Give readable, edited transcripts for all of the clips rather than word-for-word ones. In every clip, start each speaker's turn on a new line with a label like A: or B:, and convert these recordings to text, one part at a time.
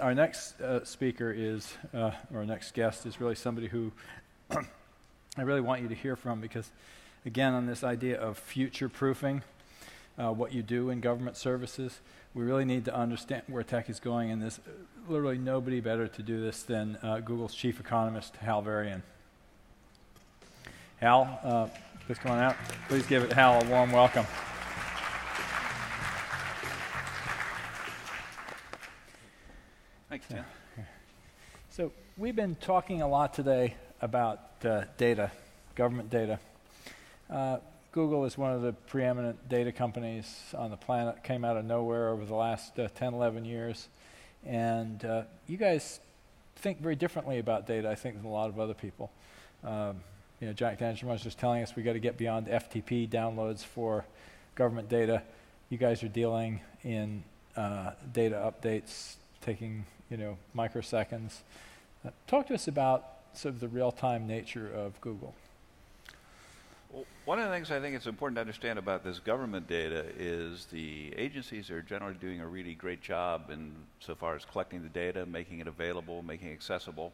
A: our next speaker is, or our next guest is really somebody who I really want you to hear from, because, again, on this idea of future-proofing what you do in government services, we really need to understand where tech is going, and there's literally nobody better to do this than Google's chief economist, Hal Varian. Hal, please come on out. Please give Hal a warm welcome.
B: Thanks, Tim.
A: So we've been talking a lot today about data, government data. Google is one of the preeminent data companies on the planet, came out of nowhere over the last 10, 11 years. And you guys think very differently about data, I think, than a lot of other people. Jack Dangerman was just telling us we got to get beyond FTP downloads for government data. You guys are dealing in data updates, taking microseconds. Talk to us about sort of the real-time nature of Google.
B: Well, one of the things I think it's important to understand about this government data is the agencies are generally doing a really great job in so far as collecting the data, making it available, making it accessible.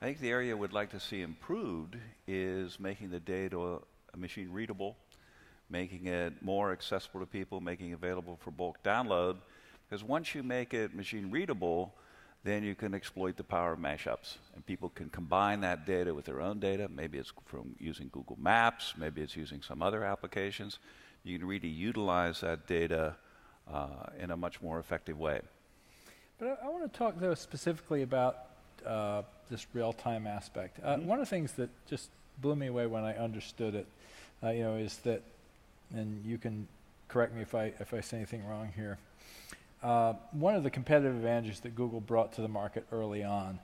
B: I think the area we'd like to see improved is making the data machine readable, making it more accessible to people, making it available for bulk download. Because once you make it machine readable, then you can exploit the power of mashups. And people can combine that data with their own data. Maybe it's from using Google Maps, maybe it's using some other applications. You can really utilize that data in a much more effective way.
A: But I want to talk, though, specifically about this real-time aspect. One of the things that just blew me away when I understood it, is that, and you can correct me if I say anything wrong here, one of the competitive advantages that Google brought to the market early on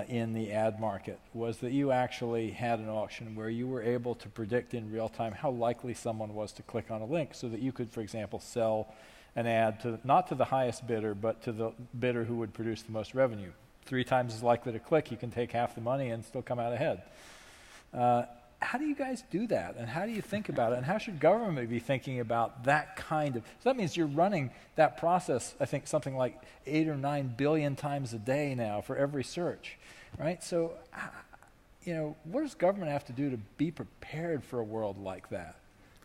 A: in the ad market was that you actually had an auction where you were able to predict in real time how likely someone was to click on a link, so that you could, for example, sell an ad to not to the highest bidder, but to the bidder who would produce the most revenue. 3 times as likely to click, you can take half the money and still come out ahead. How do you guys do that, and how do you think about it, and how should government be thinking about that kind of... So that means you're running that process, I think, something like 8 or 9 billion times a day now for every search, right? So, what does government have to do to be prepared for a world like that?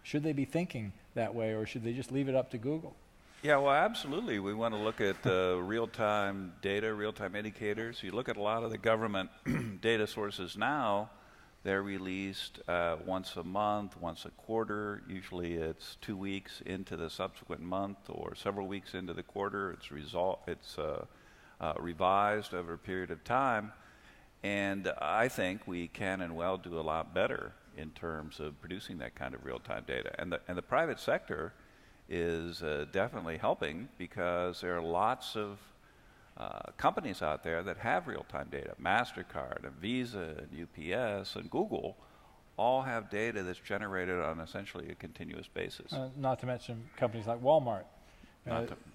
A: Should they be thinking that way, or should they just leave it up to Google?
B: Yeah, well, absolutely. We want to look at real-time data, real-time indicators. You look at a lot of the government data sources now, they're released once a month, once a quarter. Usually it's 2 weeks into the subsequent month or several weeks into the quarter. It's revised over a period of time. And I think we can and will do a lot better in terms of producing that kind of real-time data. And the private sector is definitely helping, because there are lots of companies out there that have real-time data. MasterCard and Visa and UPS and Google all have data that's generated on essentially a continuous basis.
A: Not to mention companies like Walmart.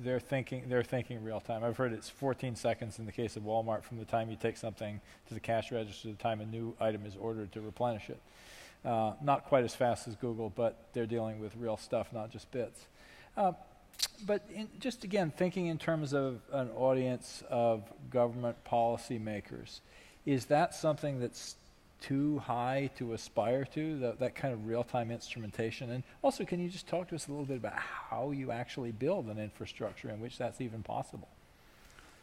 A: They're thinking real-time. I've heard it's 14 seconds in the case of Walmart from the time you take something to the cash register to the time a new item is ordered to replenish it. Not quite as fast as Google, but they're dealing with real stuff, not just bits. But just again, thinking in terms of an audience of government policymakers, is that something that's too high to aspire to, that kind of real-time instrumentation? And also, can you just talk to us a little bit about how you actually build an infrastructure in which that's even possible?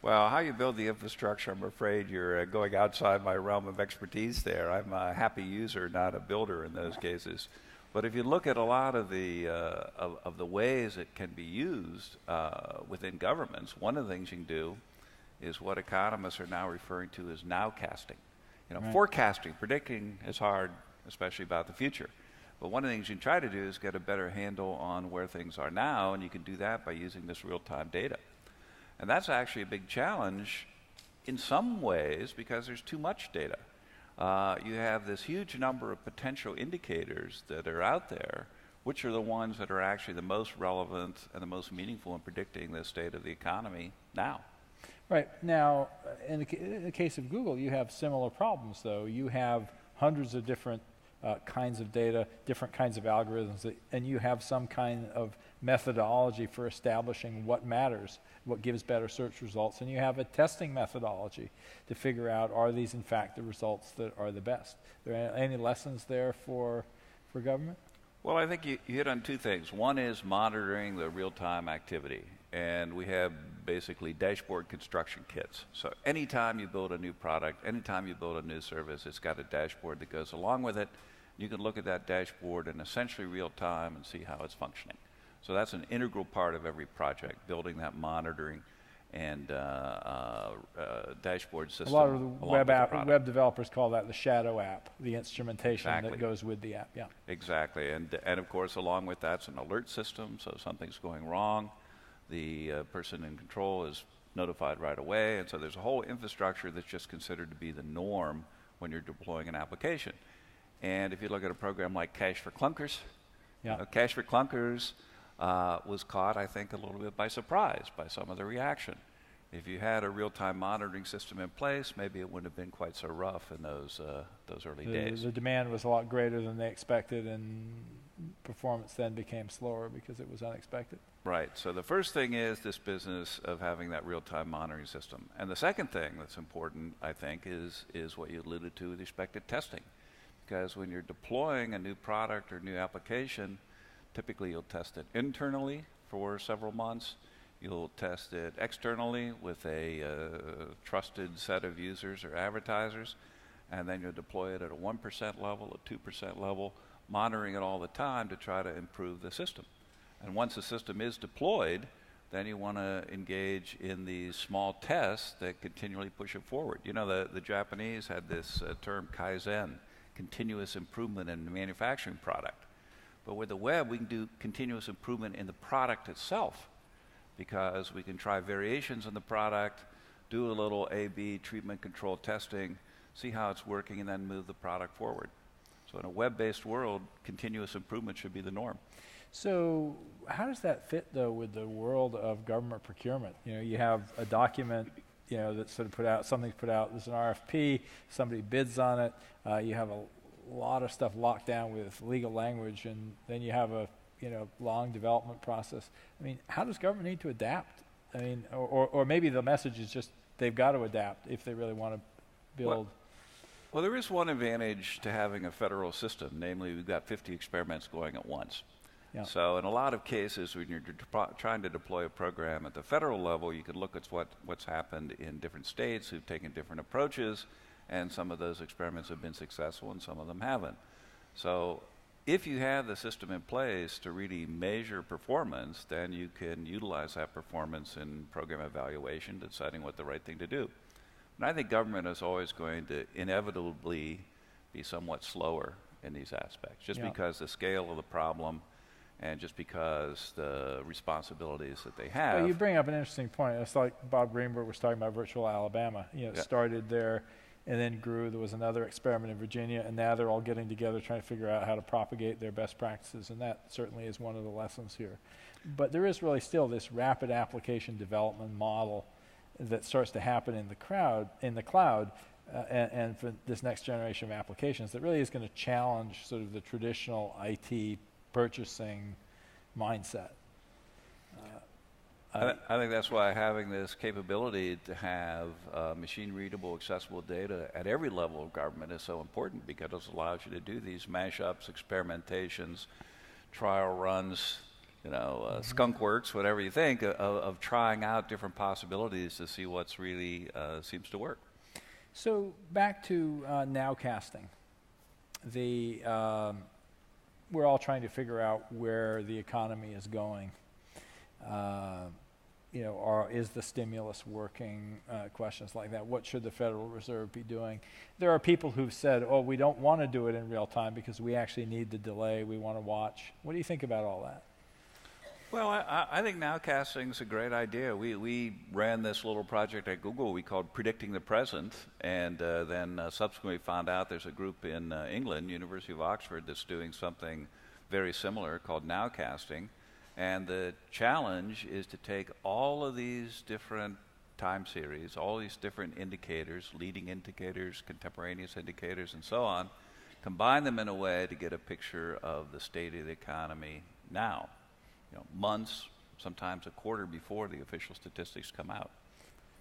B: Well, how you build the infrastructure, I'm afraid you're going outside my realm of expertise there. I'm a happy user, not a builder in those cases. But if you look at a lot of the ways it can be used within governments, one of the things you can do is what economists are now referring to as nowcasting.
A: Right.
B: Forecasting, predicting is hard, especially about the future. But one of the things you can try to do is get a better handle on where things are now, and you can do that by using this real-time data. And that's actually a big challenge in some ways, because there's too much data. You have this huge number of potential indicators that are out there, which are the ones that are actually the most relevant and the most meaningful in predicting the state of the economy now.
A: Right. Now, in the case of Google, you have similar problems, though. You have hundreds of different kinds of data, different kinds of algorithms, and you have some kind of methodology for establishing what matters, what gives better search results, and you have a testing methodology to figure out, are these in fact the results that are the best? Are there any lessons there for government?
B: Well, I think you hit on two things. One is monitoring the real-time activity, and we have basically dashboard construction kits. So anytime you build a new product, anytime you build a new service, it's got a dashboard that goes along with it. You can look at that dashboard in essentially real time and see how it's functioning. So that's an integral part of every project, building that monitoring and dashboard system.
A: A lot of the web developers call that the shadow app, the instrumentation that goes with the app. Yeah.
B: Exactly, and of course, along with that's an alert system. So if something's going wrong, the person in control is notified right away, and so there's a whole infrastructure that's just considered to be the norm when you're deploying an application. And if you look at a program like Cache for Clunkers, Cache for Clunkers was caught, I think, a little bit by surprise by some of the reaction. If you had a real-time monitoring system in place, maybe it wouldn't have been quite so rough in those early days.
A: The demand was a lot greater than they expected, and performance then became slower because it was unexpected.
B: Right. So the first thing is this business of having that real-time monitoring system. And the second thing that's important, I think, is what you alluded to with respect to testing. Because when you're deploying a new product or new application, typically you'll test it internally for several months. You'll test it externally with a trusted set of users or advertisers, and then you'll deploy it at a 1% level, a 2% level, monitoring it all the time to try to improve the system. And once the system is deployed, then you want to engage in these small tests that continually push it forward. You know, the Japanese had this term Kaizen, continuous improvement in the manufacturing product. But with the web, we can do continuous improvement in the product itself, because we can try variations in the product, do a little A/B treatment control testing, see how it's working, and then move the product forward. So in a web-based world, continuous improvement should be the norm.
A: So how does that fit, though, with the world of government procurement? You know, you have a document, you know, that's sort of put out, something's put out, there's an RFP, somebody bids on it, you have a lot of stuff locked down with legal language, and then you have a long development process. I mean, how does government need to adapt? I mean, or maybe the message is just they've got to adapt if they really want to build.
B: Well, there is one advantage to having a federal system, namely we've got 50 experiments going at once. Yeah. So in a lot of cases, when you're trying to deploy a program at the federal level, you can look at what's happened in different states who've taken different approaches, and some of those experiments have been successful and some of them haven't. So if you have the system in place to really measure performance, then you can utilize that performance in program evaluation, deciding what the right thing to do. And I think government is always going to inevitably be somewhat slower in these aspects, just because the scale of the problem and just because the responsibilities that they have.
A: Well, you bring up an interesting point. It's like Bob Greenberg was talking about virtual Alabama. You know, it started there and then grew. There was another experiment in Virginia, and now they're all getting together trying to figure out how to propagate their best practices, and that certainly is one of the lessons here. But there is really still this rapid application development model that starts to happen in the cloud, and for this next generation of applications that really is going to challenge sort of the traditional IT purchasing mindset.
B: I think that's why having this capability to have machine-readable, accessible data at every level of government is so important, because it allows you to do these mashups, experimentations, trial runs, skunk works, whatever you think, of trying out different possibilities to see what's really seems to work.
A: So back to nowcasting. We're all trying to figure out where the economy is going. Is the stimulus working? Questions like that. What should the Federal Reserve be doing? There are people who've said, we don't want to do it in real time because we actually need the delay. We want to watch. What do you think about all that?
B: Well, I think nowcasting is a great idea. We ran this little project at Google we called Predicting the Present, and then subsequently found out there's a group in England, University of Oxford, that's doing something very similar called Nowcasting. And the challenge is to take all of these different time series, all these different indicators, leading indicators, contemporaneous indicators, and so on, combine them in a way to get a picture of the state of the economy now, months, sometimes a quarter before the official statistics come out.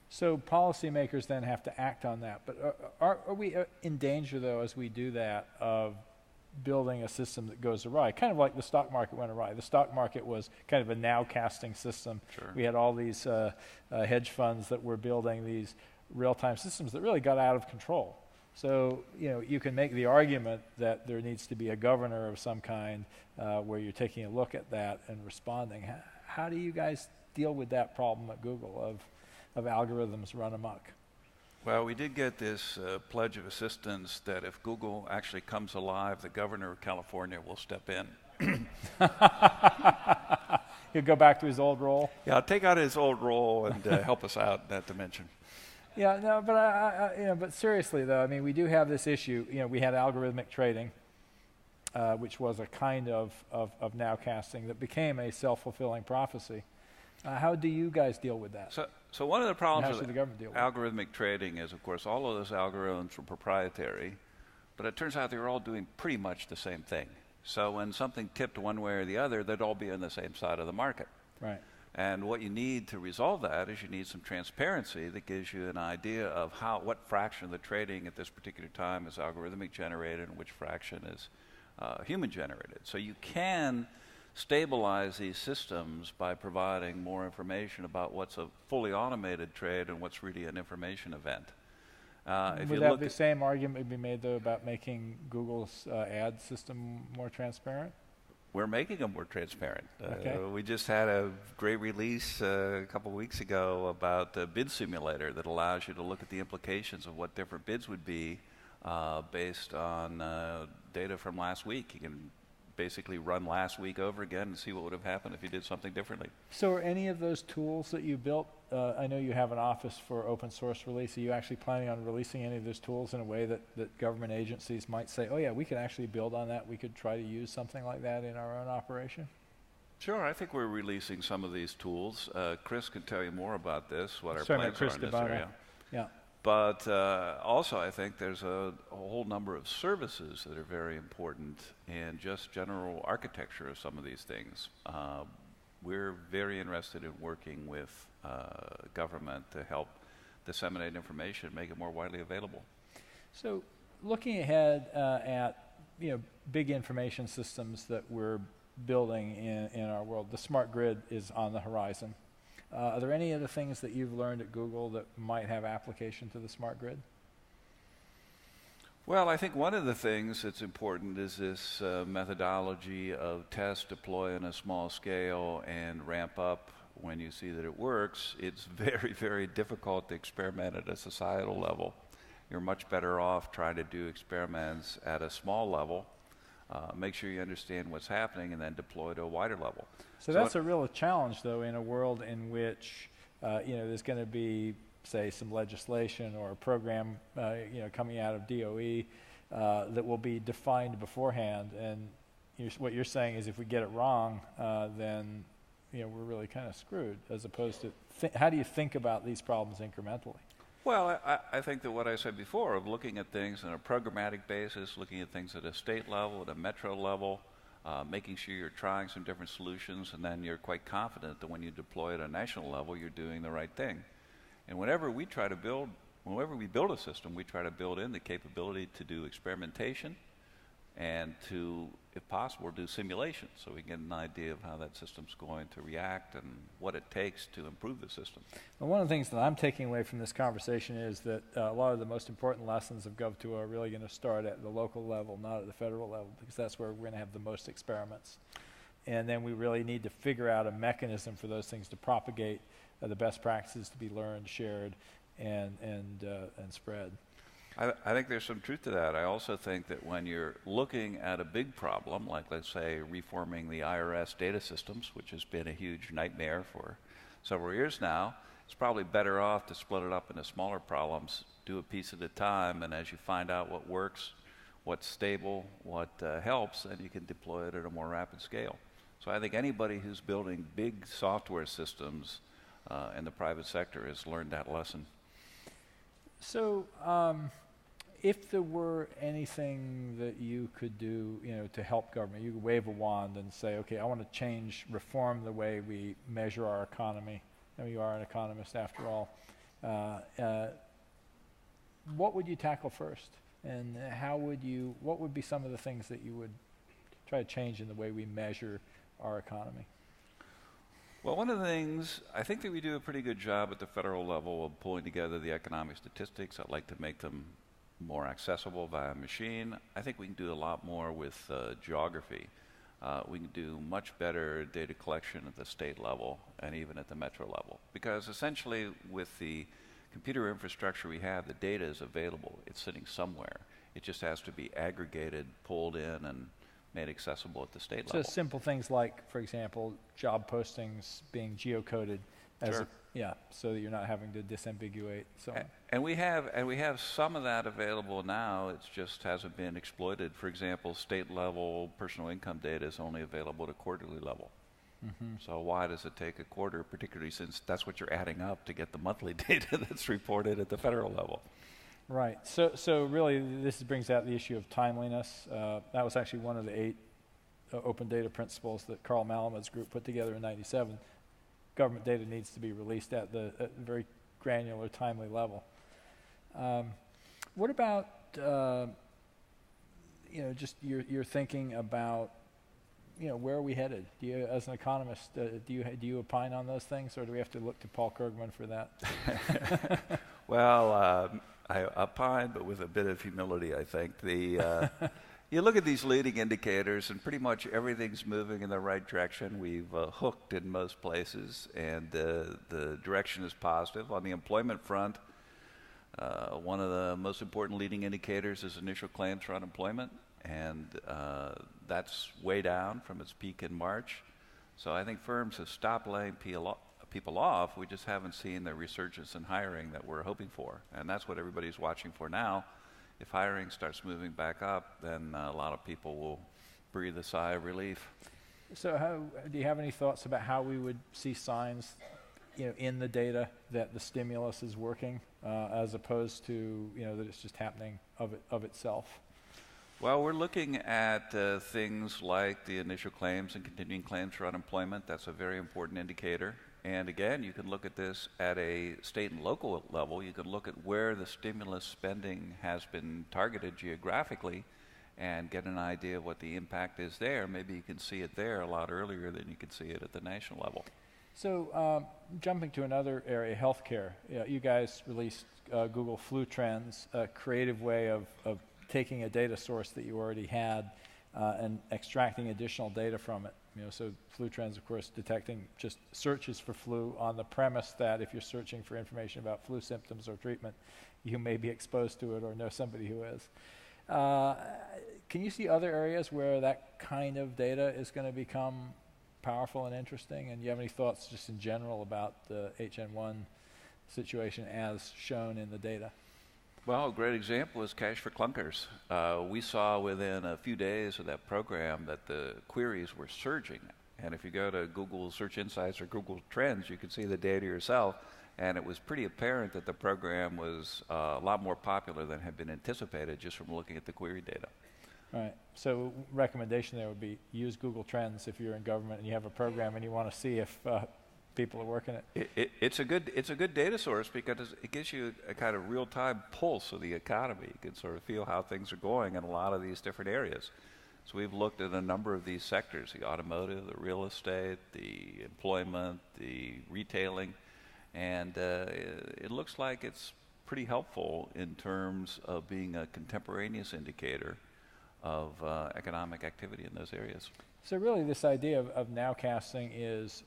A: So policymakers then have to act on that. But are we in danger, though, as we do that, of building a system that goes awry? Kind of like the stock market went awry. The stock market was kind of a nowcasting system.
B: Sure.
A: We had all these hedge funds that were building these real-time systems that really got out of control. So, you can make the argument that there needs to be a governor of some kind where you're taking a look at that and responding. How do you guys deal with that problem at Google of algorithms run amok?
B: Well, we did get this pledge of assistance that if Google actually comes alive, the governor of California will step in.
A: He'll go back to his old role?
B: Yeah, take out his old role and help us out in that dimension.
A: Yeah, no, but but seriously though, I mean, we do have this issue. We had algorithmic trading, which was a kind of nowcasting that became a self-fulfilling prophecy. How do you guys deal with that?
B: So one of the problems
A: with
B: algorithmic trading is, of course, all of those algorithms were proprietary, but it turns out they were all doing pretty much the same thing. So when something tipped one way or the other, they'd all be on the same side of the market.
A: Right.
B: And what you need to resolve that is you need some transparency that gives you an idea of what fraction of the trading at this particular time is algorithmic generated and which fraction is human generated. So you can stabilize these systems by providing more information about what's a fully automated trade and what's really an information event.
A: Would the same argument be made, though, about making Google's ad system more transparent?
B: We're making them more transparent.
A: Okay.
B: We just had a great release a couple of weeks ago about the bid simulator that allows you to look at the implications of what different bids would be based on data from last week. You can basically run last week over again and see what would have happened if you did something differently. So
A: are any of those tools that you built, I know you have an office for open source release, are you actually planning on releasing any of those tools in a way that government agencies might say, oh yeah, we could actually build on that, we could try to use something like that in our own operation?
B: Sure, I think we're releasing some of these tools. Chris can tell you more about this, what our plans are in this area.
A: Yeah.
B: But also I think there's a whole number of services that are very important in just general architecture of some of these things. We're very interested in working with government to help disseminate information, make it more widely available. So looking ahead at big information systems that we're building in our world, the smart grid is on the horizon. Are there any other things that you've learned at Google that might have application to the smart grid? Well, I think one of the things that's important is this methodology of test, deploy on a small scale, and ramp up when you see that it works. It's very, very difficult to experiment at a societal level. You're much better off trying to do experiments at a small level. Make sure you understand what's happening and then deploy to a wider level. So that's a real challenge, though, in a world in which there's going to be, say, some legislation or a program coming out of DOE that will be defined beforehand. And what you're saying is if we get it wrong, then we're really kind of screwed, as opposed to how do you think about these problems incrementally? Well, I think that what I said before of looking at things on a programmatic basis, looking at things at a state level, at a metro level, making sure you're trying some different solutions, and then you're quite confident that when you deploy at a national level, you're doing the right thing. And whenever we build a system, we try to build in the capability to do experimentation and to, if possible, do simulation so we can get an idea of how that system's going to react and what it takes to improve the system. Well, one of the things that I'm taking away from this conversation is that a lot of the most important lessons of Gov2 are really going to start at the local level, not at the federal level, because that's where we're going to have the most experiments. And then we really need to figure out a mechanism for those things to propagate, the best practices to be learned, shared, and spread. I think there's some truth to that. I also think that when you're looking at a big problem, like let's say reforming the IRS data systems, which has been a huge nightmare for several years now, it's probably better off to split it up into smaller problems, do a piece at a time, and as you find out what works, what's stable, what helps, then you can deploy it at a more rapid scale. So I think anybody who's building big software systems in the private sector has learned that lesson. So,
A: if there were anything that you could do, to help government, you could wave a wand and say, okay, I want to reform the way we measure our economy. You are an economist after all. What would you tackle first? And what would be some of the things that you would try to change in the way we measure our economy?
B: Well, one of the things, I think that we do a pretty good job at the federal level of pulling together the economic statistics. I'd like to make them more accessible via machine. I think we can do a lot more with geography. We can do much better data collection at the state level and even at the metro level. Because essentially with the computer infrastructure we have, the data is available. It's sitting somewhere. It just has to be aggregated, pulled in, and made accessible at the state level.
A: So simple things like, for example, job postings being geocoded as so that you're not having to disambiguate. So
B: and we have some of that available now. It just hasn't been exploited. For example, state level personal income data is only available at a quarterly level. So why does it take a quarter, particularly since that's what you're adding up to get the monthly data that's reported at the federal level?
A: Right. So really, this brings out the issue of timeliness. That was actually one of the 8 open data principles that Carl Malamuth's group put together in '97. Government data needs to be released at the very granular, timely level. What about just your thinking about where are we headed? Do you, as an economist, do you opine on those things, or do we have to look to Paul Krugman for that?
B: Well, I opine, but with a bit of humility, I think. You look at these leading indicators, and pretty much everything's moving in the right direction. We've hooked in most places, and the direction is positive. On the employment front, one of the most important leading indicators is initial claims for unemployment, and that's way down from its peak in March. So I think firms have stopped laying people off. We just haven't seen the resurgence in hiring that we're hoping for, and that's what everybody's watching for now. If hiring starts moving back up, then a lot of people will breathe a sigh of relief.
A: So do you have any thoughts about how we would see signs in the data that the stimulus is working, as opposed to that it's just happening of itself?
B: Well, we're looking at things like the initial claims and continuing claims for unemployment. That's a very important indicator. And again, you can look at this at a state and local level. You can look at where the stimulus spending has been targeted geographically and get an idea of what the impact is there. Maybe you can see it there a lot earlier than you can see it at the national level.
A: So jumping to another area, healthcare. You guys released Google Flu Trends, a creative way of taking a data source that you already had and extracting additional data from it. So Flu Trends, of course, detecting just searches for flu on the premise that if you're searching for information about flu symptoms or treatment, you may be exposed to it or know somebody who is. Can you see other areas where that kind of data is going to become powerful and interesting? And do you have any thoughts just in general about the HN1 situation as shown in the data?
B: Well, a great example is Cash for Clunkers. We saw within a few days of that program that the queries were surging. And if you go to Google Search Insights or Google Trends, you can see the data yourself. And it was pretty apparent that the program was a lot more popular than had been anticipated just from looking at the query data.
A: Right. So recommendation there would be use Google Trends if you're in government and you have a program and you want to see if people are working it.
B: It's a good data source because it gives you a kind of real-time pulse of the economy. You can sort of feel how things are going in a lot of these different areas. So we've looked at a number of these sectors: the automotive, the real estate, the employment, the retailing, and it looks like it's pretty helpful in terms of being a contemporaneous indicator of economic activity in those areas.
A: So really this idea of nowcasting is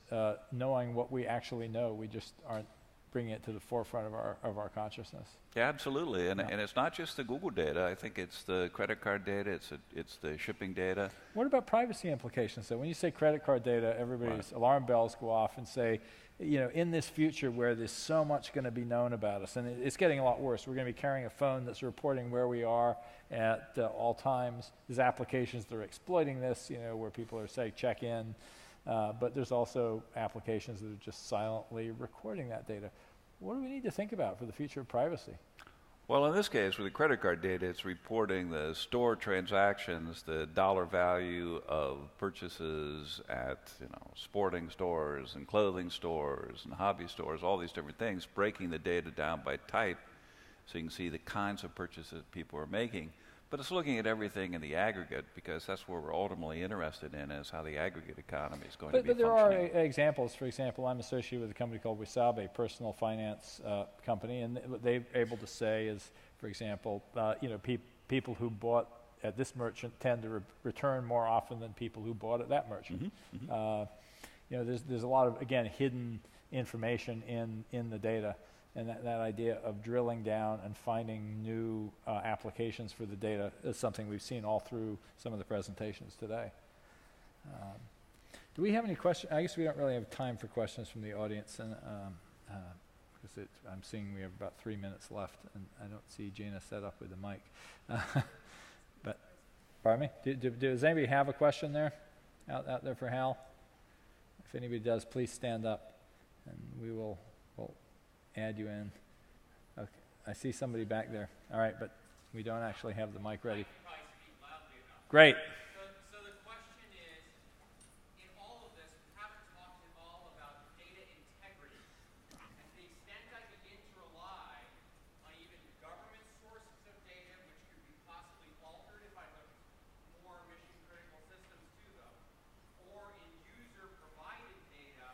A: knowing what we actually know. We just aren't bringing it to the forefront of our consciousness.
B: Yeah, absolutely. And it's not just the Google data. I think it's the credit card data. It's the shipping data.
A: What about privacy implications? So when you say credit card data, everybody's alarm bells go off and say, in this future where there's so much going to be known about us, and it's getting a lot worse. We're going to be carrying a phone that's reporting where we are at all times. There's applications that are exploiting this, where people are saying check in, but there's also applications that are just silently recording that data. What do we need to think about for the future of privacy?
B: Well, in this case, with the credit card data, it's reporting the store transactions, the dollar value of purchases at sporting stores and clothing stores and hobby stores, all these different things, breaking the data down by type so you can see the kinds of purchases people are making. But it's looking at everything in the aggregate because that's what we're ultimately interested in, is how the aggregate economy is going to be
A: But there
B: functioning.
A: are examples. For example, I'm associated with a company called Wasabi, a personal finance company, and what they're able to say is, for example, people who bought at this merchant tend to return more often than people who bought at that merchant. There's a lot of, again, hidden information in the data. And that idea of drilling down and finding new applications for the data is something we've seen all through some of the presentations today. Do we have any questions? I guess we don't really have time for questions from the audience, and because I'm seeing we have about 3 minutes left, and I don't see Gina set up with the mic. But, pardon me? Does anybody have a question there, out there for Hal? If anybody does, please stand up, and we'll add you in. Okay, I see somebody back there. All right, but we don't actually have the mic ready. Great.
C: So the question is, in all of this, we haven't talked at all about data integrity. And to the extent I begin to rely on even government sources of data, which could be possibly altered if I look more mission-critical systems to them, or in user-provided data,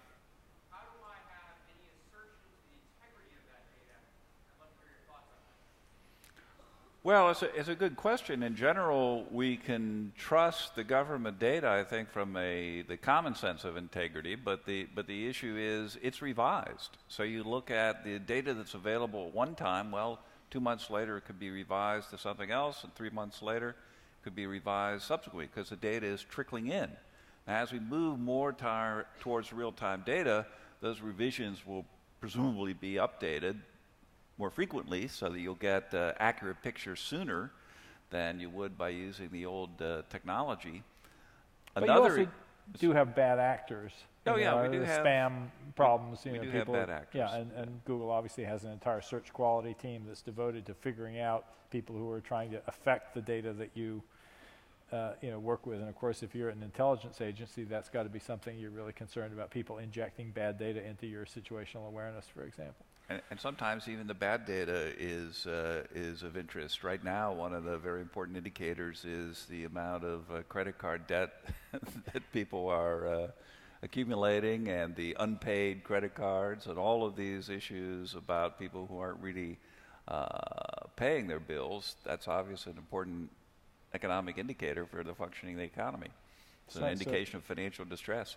C: how do I have any assertion to the integrity of that data? I'd love to hear your thoughts on that.
B: Well, it's a good question. In general, we can trust the government data, I think, from the common sense of integrity, but the issue is it's revised. So you look at the data that's available at one time, well, 2 months later it could be revised to something else, and 3 months later it could be revised subsequently because the data is trickling in. Now, as we move more towards real-time data, those revisions will presumably be updated more frequently so that you'll get accurate pictures sooner than you would by using the old technology.
A: But you also do have bad actors.
B: Oh, yeah, we do have
A: spam problems.
B: We do
A: people,
B: have bad actors.
A: Yeah, and Google obviously has an entire search quality team that's devoted to figuring out people who are trying to affect the data that you work with. And of course, if you're an intelligence agency, that's got to be something you're really concerned about, people injecting bad data into your situational awareness, for example.
B: And sometimes even the bad data is of interest. Right now, one of the very important indicators is the amount of credit card debt that people are accumulating, and the unpaid credit cards, and all of these issues about people who aren't really paying their bills. That's obviously an important economic indicator for the functioning of the economy. It's an indication of financial distress.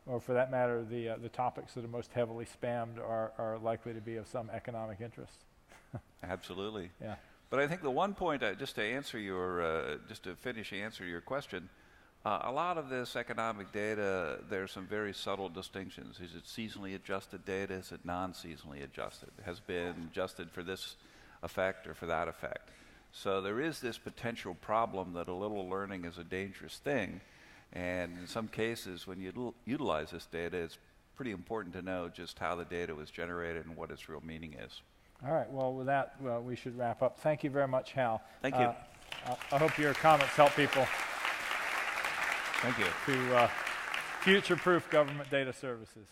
A: Or for that matter, the topics that are most heavily spammed are likely to be of some economic interest.
B: Absolutely.
A: Yeah.
B: But I think the one point, just to finish answer your question, a lot of this economic data, there's some very subtle distinctions. Is it seasonally adjusted data? Is it non-seasonally adjusted? Has been adjusted for this effect or for that effect? So there is this potential problem that a little learning is a dangerous thing. And in some cases, when you utilize this data, it's pretty important to know just how the data was generated and what its real meaning is.
A: All right. Well, with that, we should wrap up. Thank you very much, Hal.
B: Thank you.
A: I hope your comments help people.
B: Thank you.
A: To future-proof government data services.